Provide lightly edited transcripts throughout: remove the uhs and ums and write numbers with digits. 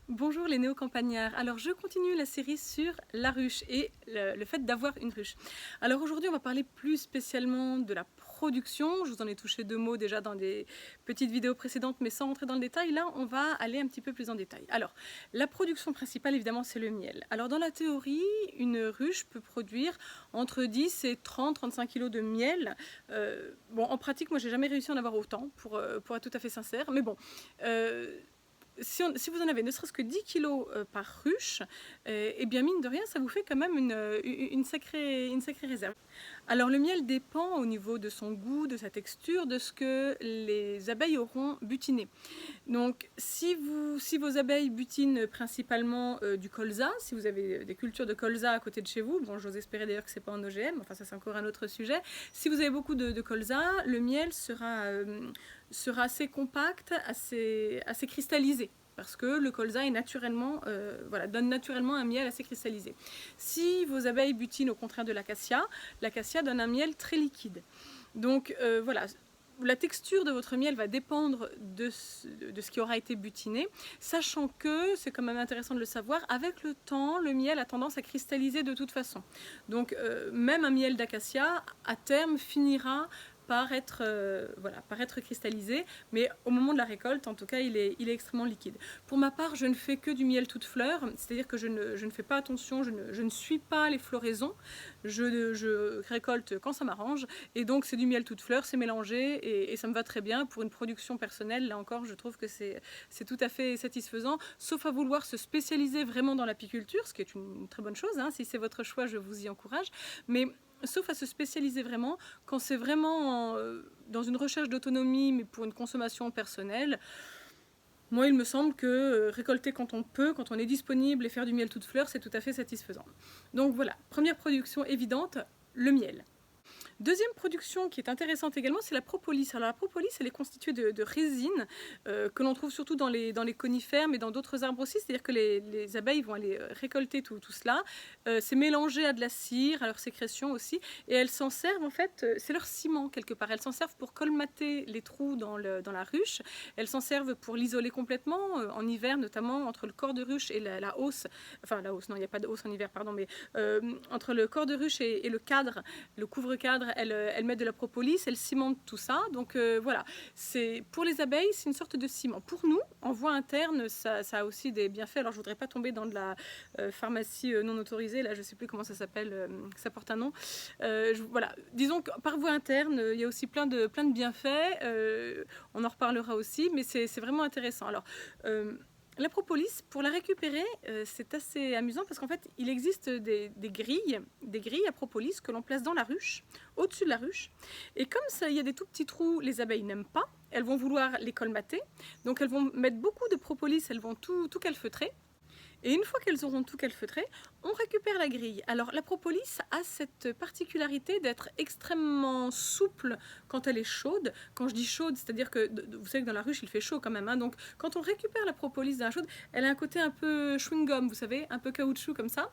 Bonjour les néo-campagnards. Alors je continue la série sur la ruche et le fait d'avoir une ruche. Alors aujourd'hui on va parler plus spécialement de la production. Je vous en ai touché deux mots déjà dans des petites vidéos précédentes mais sans rentrer dans le détail. Là on va aller un petit peu plus en détail. Alors la production principale évidemment c'est le miel. Alors dans la théorie une ruche peut produire entre 10 et 30-35 kg de miel. Bon en pratique moi j'ai jamais réussi à en avoir autant pour être tout à fait sincère. Mais bon... si vous en avez ne serait-ce que 10 kg par ruche, et bien mine de rien, ça vous fait quand même une sacrée réserve. Alors le miel dépend au niveau de son goût, de sa texture, de ce que les abeilles auront butiné. Donc si vos abeilles butinent principalement du colza, si vous avez des cultures de colza à côté de chez vous, bon j'ose espérer d'ailleurs que c'est pas en OGM, enfin ça c'est encore un autre sujet. Si vous avez beaucoup de colza, le miel sera assez compact, assez cristallisé. Parce que le colza est naturellement, donne naturellement un miel assez cristallisé. Si vos abeilles butinent au contraire de l'acacia donne un miel très liquide. Donc voilà, la texture de votre miel va dépendre de ce qui aura été butiné, sachant que, c'est quand même intéressant de le savoir, avec le temps, le miel a tendance à cristalliser de toute façon. Donc même un miel d'acacia, à terme, finira par être cristallisé, mais au moment de la récolte, en tout cas, il est extrêmement liquide. Pour ma part, je ne fais que du miel toute fleur, c'est-à-dire que je ne fais pas attention, je ne suis pas les floraisons, je récolte quand ça m'arrange, et donc c'est du miel toute fleur, c'est mélangé, et ça me va très bien. Pour une production personnelle, là encore, je trouve que c'est tout à fait satisfaisant, sauf à vouloir se spécialiser vraiment dans l'apiculture, ce qui est une très bonne chose, hein. Si c'est votre choix, je vous y encourage, mais sauf à se spécialiser vraiment, quand c'est vraiment dans une recherche d'autonomie, mais pour une consommation personnelle, moi il me semble que récolter quand on peut, quand on est disponible et faire du miel toute fleur, c'est tout à fait satisfaisant. Donc voilà, première production évidente, le miel. Deuxième production qui est intéressante également, c'est la propolis. Alors la propolis, elle est constituée de résine que l'on trouve surtout dans les conifères, mais dans d'autres arbres aussi. C'est-à-dire que les abeilles vont aller récolter tout cela. C'est mélangé à de la cire, à leur sécrétion aussi. Et elles s'en servent, en fait, c'est leur ciment quelque part. Elles s'en servent pour colmater les trous dans la ruche. Elles s'en servent pour l'isoler complètement, en hiver notamment, entre le corps de ruche et la hausse. Enfin, la hausse, non, il n'y a pas de hausse en hiver, pardon, mais entre le corps de ruche et le cadre, le couvre-cadre, elle met de la propolis, elle cimente tout ça. Donc voilà, pour les abeilles, c'est une sorte de ciment. Pour nous, en voie interne, ça a aussi des bienfaits. Alors je voudrais pas tomber dans de la pharmacie non autorisée, là je sais plus comment ça s'appelle, ça porte un nom. Voilà, disons que par voie interne, il y a aussi plein de bienfaits. On en reparlera aussi, mais c'est vraiment intéressant. Alors la propolis, pour la récupérer, c'est assez amusant parce qu'en fait, il existe des grilles à propolis que l'on place dans la ruche, au-dessus de la ruche. Et comme ça, il y a des tout petits trous, les abeilles n'aiment pas, elles vont vouloir les colmater. Donc elles vont mettre beaucoup de propolis, elles vont tout calfeutrer. Et une fois qu'elles auront tout calfeutré, on récupère la grille. Alors la propolis a cette particularité d'être extrêmement souple quand elle est chaude. Quand je dis chaude, c'est-à-dire que vous savez que dans la ruche il fait chaud quand même, hein. Donc quand on récupère la propolis d'un chaude, elle a un côté un peu chewing-gum, vous savez, un peu caoutchouc comme ça.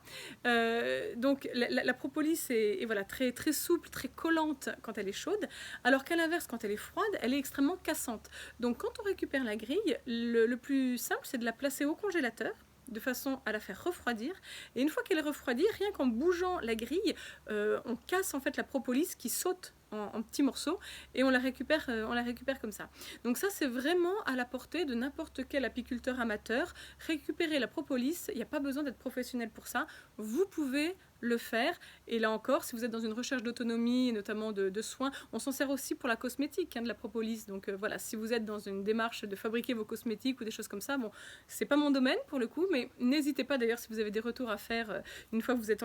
Donc la propolis est voilà, très, très souple, très collante quand elle est chaude, alors qu'à l'inverse, quand elle est froide, elle est extrêmement cassante. Donc quand on récupère la grille, le plus simple c'est de la placer au congélateur, de façon à la faire refroidir. Et une fois qu'elle est refroidie, rien qu'en bougeant la grille, on casse en fait la propolis qui saute en petits morceaux et on la récupère comme ça. Donc ça c'est vraiment à la portée de n'importe quel apiculteur amateur. Récupérer la propolis, il n'y a pas besoin d'être professionnel pour ça. Vous pouvez le faire, et là encore, si vous êtes dans une recherche d'autonomie, notamment de soins, on s'en sert aussi pour la cosmétique, hein, de la propolis. Donc voilà, si vous êtes dans une démarche de fabriquer vos cosmétiques ou des choses comme ça, bon, c'est pas mon domaine pour le coup, mais n'hésitez pas d'ailleurs si vous avez des retours à faire, une fois que vous êtes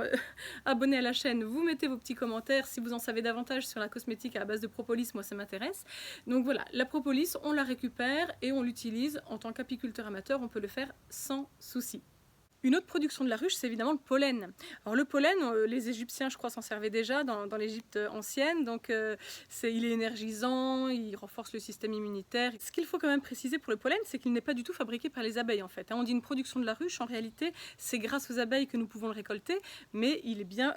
abonné à la chaîne, vous mettez vos petits commentaires, si vous en savez davantage sur la cosmétique à base de propolis, moi ça m'intéresse. Donc voilà, la propolis, on la récupère et on l'utilise en tant qu'apiculteur amateur, on peut le faire sans souci. Une autre production de la ruche, c'est évidemment le pollen. Alors le pollen, les Égyptiens, je crois, s'en servaient déjà dans l'Égypte ancienne, donc il est énergisant, il renforce le système immunitaire. Ce qu'il faut quand même préciser pour le pollen, c'est qu'il n'est pas du tout fabriqué par les abeilles en fait. On dit une production de la ruche, en réalité, c'est grâce aux abeilles que nous pouvons le récolter, mais il est bien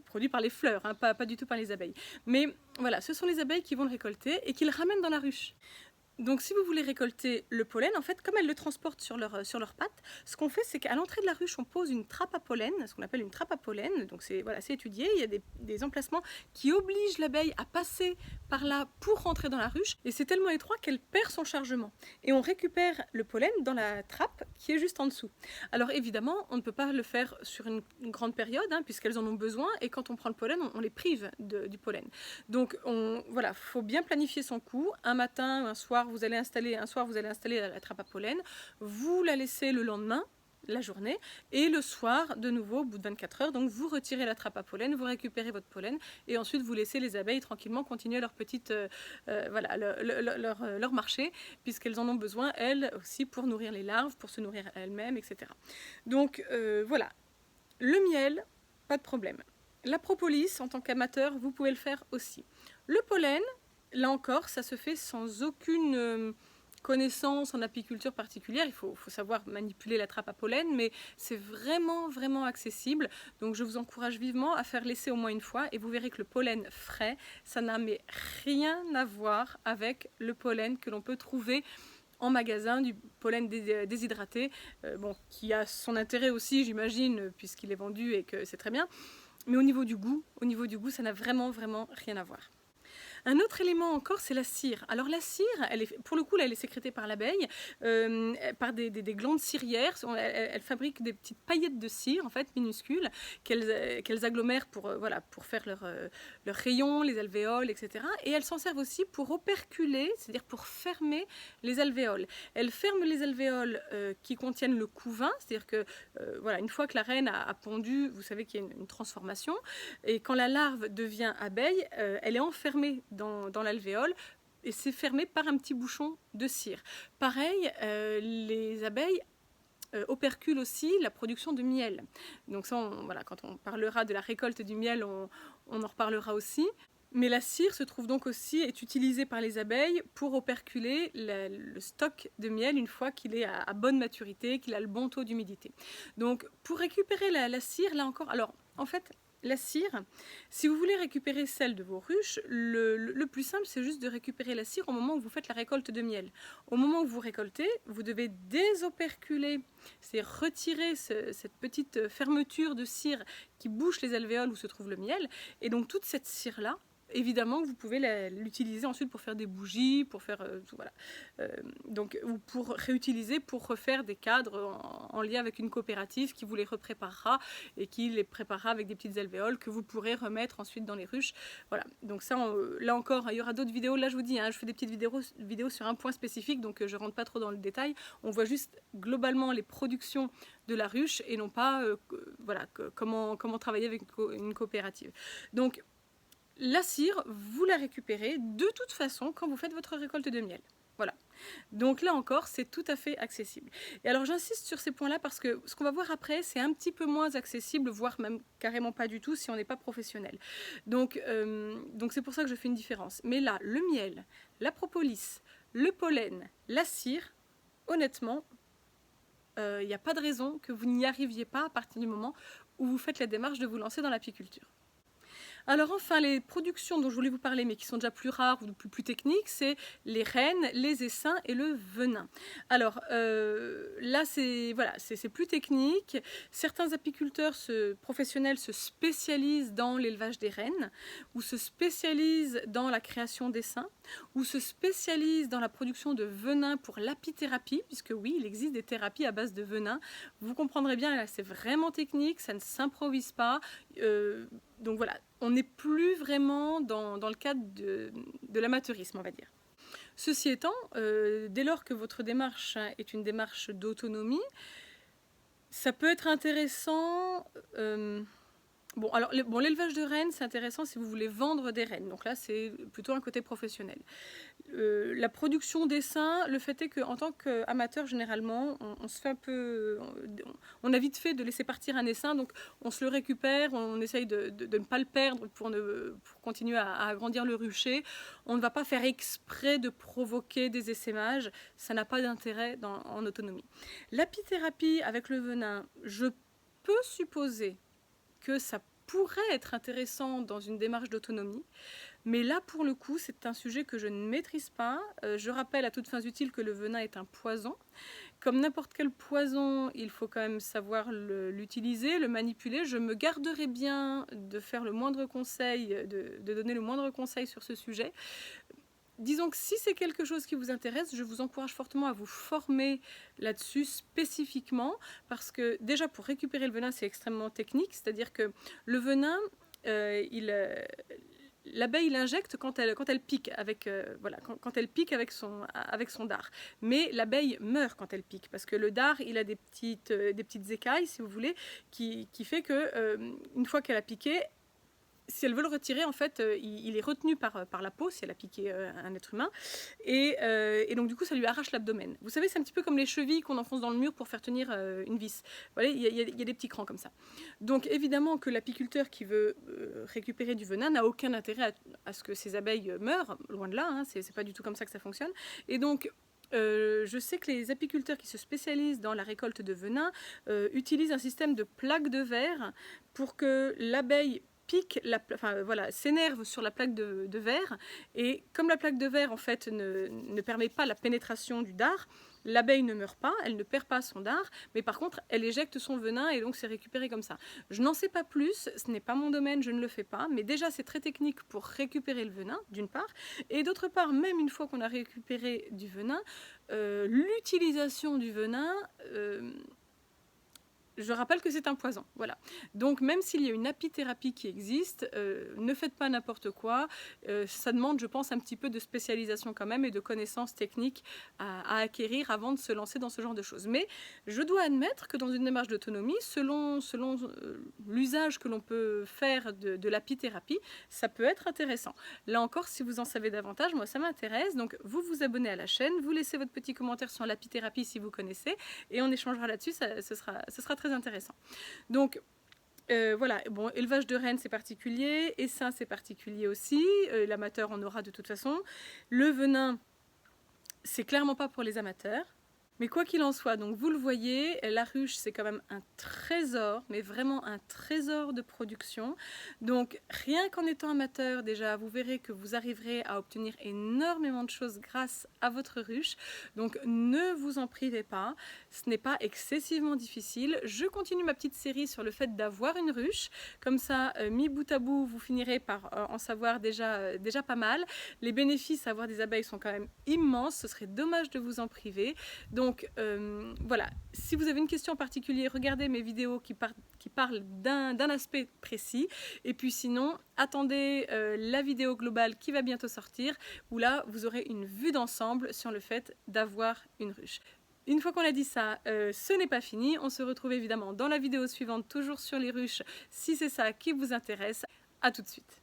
produit par les fleurs, pas du tout par les abeilles. Mais voilà, ce sont les abeilles qui vont le récolter et qui le ramènent dans la ruche. Donc si vous voulez récolter le pollen, en fait, comme elles le transportent sur leurs pattes, ce qu'on fait, c'est qu'à l'entrée de la ruche, on pose une trappe à pollen, ce qu'on appelle une trappe à pollen. Donc c'est voilà, c'est étudié, il y a des emplacements qui obligent l'abeille à passer par là pour rentrer dans la ruche. Et c'est tellement étroit qu'elle perd son chargement. Et on récupère le pollen dans la trappe qui est juste en dessous. Alors évidemment, on ne peut pas le faire sur une grande période, hein, puisqu'elles en ont besoin. Et quand on prend le pollen, on les prive du pollen. Donc voilà, faut bien planifier son coup. Un matin, un soir, vous allez installer la trappe à pollen, vous la laissez le lendemain, la journée, et le soir, de nouveau, au bout de 24 heures, donc vous retirez la trappe à pollen, vous récupérez votre pollen, et ensuite vous laissez les abeilles tranquillement continuer leur petite, voilà, leur marché, puisqu'elles en ont besoin, elles aussi, pour nourrir les larves, pour se nourrir elles-mêmes, etc. Donc voilà, le miel, pas de problème. La propolis, en tant qu'amateur, vous pouvez le faire aussi. Le pollen, là encore, ça se fait sans aucune connaissance en apiculture particulière. Il faut savoir manipuler la trappe à pollen, mais c'est vraiment, vraiment accessible. Donc je vous encourage vivement à faire l'essai au moins une fois et vous verrez que le pollen frais, ça n'a mais rien à voir avec le pollen que l'on peut trouver en magasin, du pollen déshydraté, bon, qui a son intérêt aussi, j'imagine, puisqu'il est vendu et que c'est très bien. Mais au niveau du goût, ça n'a vraiment, vraiment rien à voir. Un autre élément encore, c'est la cire. Alors la cire, pour le coup, là, elle est sécrétée par l'abeille, par des glandes cirières. Elle fabrique des petites paillettes de cire, en fait, minuscules, qu'elles agglomèrent pour faire leurs rayons, les alvéoles, etc. Et elles s'en servent aussi pour operculer, c'est-à-dire pour fermer les alvéoles. Elles ferment les alvéoles qui contiennent le couvain, c'est-à-dire que voilà, une fois que la reine a pondu, vous savez qu'il y a une transformation, et quand la larve devient abeille, elle est enfermée dans l'alvéole et c'est fermé par un petit bouchon de cire. Pareil, les abeilles operculent aussi la production de miel. Donc ça, voilà, quand on parlera de la récolte du miel, on en reparlera aussi. Mais la cire se trouve donc aussi, est utilisée par les abeilles pour operculer le stock de miel une fois qu'il est à bonne maturité, qu'il a le bon taux d'humidité. Donc pour récupérer la cire, là encore, alors en fait, la cire, si vous voulez récupérer celle de vos ruches, le plus simple, c'est juste de récupérer la cire au moment où vous faites la récolte de miel. Au moment où vous récoltez, vous devez désoperculer, c'est retirer cette petite fermeture de cire qui bouche les alvéoles où se trouve le miel. Et donc toute cette cire-là, évidemment, vous pouvez l'utiliser ensuite pour faire des bougies, pour faire voilà. Donc, ou pour réutiliser, pour refaire des cadres en lien avec une coopérative qui vous les repréparera et qui les préparera avec des petites alvéoles que vous pourrez remettre ensuite dans les ruches. Voilà. Donc ça, là encore, il y aura d'autres vidéos. Là, je vous dis, hein, je fais des petites vidéos sur un point spécifique, donc je rentre pas trop dans le détail. On voit juste globalement les productions de la ruche et non pas voilà, comment travailler avec une coopérative. Donc, la cire, vous la récupérez de toute façon quand vous faites votre récolte de miel. Voilà. Donc là encore, c'est tout à fait accessible. Et alors j'insiste sur ces points-là parce que ce qu'on va voir après, c'est un petit peu moins accessible, voire même carrément pas du tout si on n'est pas professionnel. Donc c'est pour ça que je fais une différence. Mais là, le miel, la propolis, le pollen, la cire, honnêtement, il n'y a pas de raison que vous n'y arriviez pas à partir du moment où vous faites la démarche de vous lancer dans l'apiculture. Alors enfin, les productions dont je voulais vous parler, mais qui sont déjà plus rares ou plus techniques, c'est les reines, les essaims et le venin. Alors là, c'est plus technique. Certains apiculteurs professionnels se spécialisent dans l'élevage des reines, ou se spécialisent dans la création d'essaims, ou se spécialisent dans la production de venin pour l'apithérapie, puisque oui, il existe des thérapies à base de venin. Vous comprendrez bien, là, c'est vraiment technique, ça ne s'improvise pas. Donc voilà, on n'est plus vraiment dans le cadre de l'amateurisme, on va dire. Ceci étant, dès lors que votre démarche est une démarche d'autonomie, ça peut être intéressant. L'élevage de rennes, c'est intéressant si vous voulez vendre des rennes. Donc là, c'est plutôt un côté professionnel. La production d'essaims, le fait est qu'en tant qu'amateur, généralement, on se fait un peu... On a vite fait de laisser partir un essaim, donc on se le récupère, on essaye de ne pas le perdre pour continuer à agrandir le rucher. On ne va pas faire exprès de provoquer des essaimages, ça n'a pas d'intérêt en autonomie. L'apithérapie avec le venin, je peux supposer que ça pourrait être intéressant dans une démarche d'autonomie. Mais là, pour le coup, c'est un sujet que je ne maîtrise pas. Je rappelle à toutes fins utiles que le venin est un poison. Comme n'importe quel poison, il faut quand même savoir l'utiliser, le manipuler. Je me garderai bien de faire le moindre conseil, de donner le moindre conseil sur ce sujet. Disons que si c'est quelque chose qui vous intéresse, je vous encourage fortement à vous former là-dessus spécifiquement, parce que déjà pour récupérer le venin, c'est extrêmement technique, c'est-à-dire que le venin, l'abeille l'injecte quand elle pique avec, quand elle pique avec son dard. Mais l'abeille meurt quand elle pique, parce que le dard, il a des petites écailles, si vous voulez, qui fait que une fois qu'elle a piqué, si elle veut le retirer, en fait, il est retenu par la peau, si elle a piqué un être humain, et donc du coup, ça lui arrache l'abdomen. Vous savez, c'est un petit peu comme les chevilles qu'on enfonce dans le mur pour faire tenir une vis. Voilà, il y a des petits crans comme ça. Donc évidemment que l'apiculteur qui veut récupérer du venin n'a aucun intérêt à ce que ses abeilles meurent, loin de là, hein, c'est pas du tout comme ça que ça fonctionne. Et donc, je sais que les apiculteurs qui se spécialisent dans la récolte de venin utilisent un système de plaques de verre pour que l'abeille s'énerve sur la plaque de verre, et comme la plaque de verre en fait ne permet pas la pénétration du dard, l'abeille ne meurt pas, elle ne perd pas son dard, mais par contre elle éjecte son venin et donc c'est récupéré comme ça. Je n'en sais pas plus, ce n'est pas mon domaine, je ne le fais pas, mais déjà c'est très technique pour récupérer le venin d'une part, et d'autre part, même une fois qu'on a récupéré du venin, l'utilisation du venin, je rappelle que c'est un poison, voilà. Donc même s'il y a une apithérapie qui existe, ne faites pas n'importe quoi. Ça demande, je pense, un petit peu de spécialisation quand même et de connaissances techniques à acquérir avant de se lancer dans ce genre de choses. Mais je dois admettre que dans une démarche d'autonomie, selon l'usage que l'on peut faire de l'apithérapie, ça peut être intéressant. Là encore, si vous en savez davantage, moi ça m'intéresse. Donc vous vous abonnez à la chaîne, vous laissez votre petit commentaire sur l'apithérapie si vous connaissez, et on échangera là-dessus, ce sera très intéressant. Donc voilà, bon, élevage de rennes c'est particulier, essaim c'est particulier aussi, l'amateur en aura de toute façon. Le venin, c'est clairement pas pour les amateurs. Mais quoi qu'il en soit, donc vous le voyez, la ruche c'est quand même un trésor, mais vraiment un trésor de production. Donc rien qu'en étant amateur déjà, vous verrez que vous arriverez à obtenir énormément de choses grâce à votre ruche. Donc ne vous en privez pas, ce n'est pas excessivement difficile. Je continue ma petite série sur le fait d'avoir une ruche, comme ça mis bout à bout vous finirez par en savoir déjà pas mal. Les bénéfices à avoir des abeilles sont quand même immenses, ce serait dommage de vous en priver. Donc voilà, si vous avez une question en particulier, regardez mes vidéos qui parlent d'un aspect précis. Et puis sinon, attendez la vidéo globale qui va bientôt sortir, où là, vous aurez une vue d'ensemble sur le fait d'avoir une ruche. Une fois qu'on a dit ça, ce n'est pas fini. On se retrouve évidemment dans la vidéo suivante, toujours sur les ruches, si c'est ça qui vous intéresse. À tout de suite.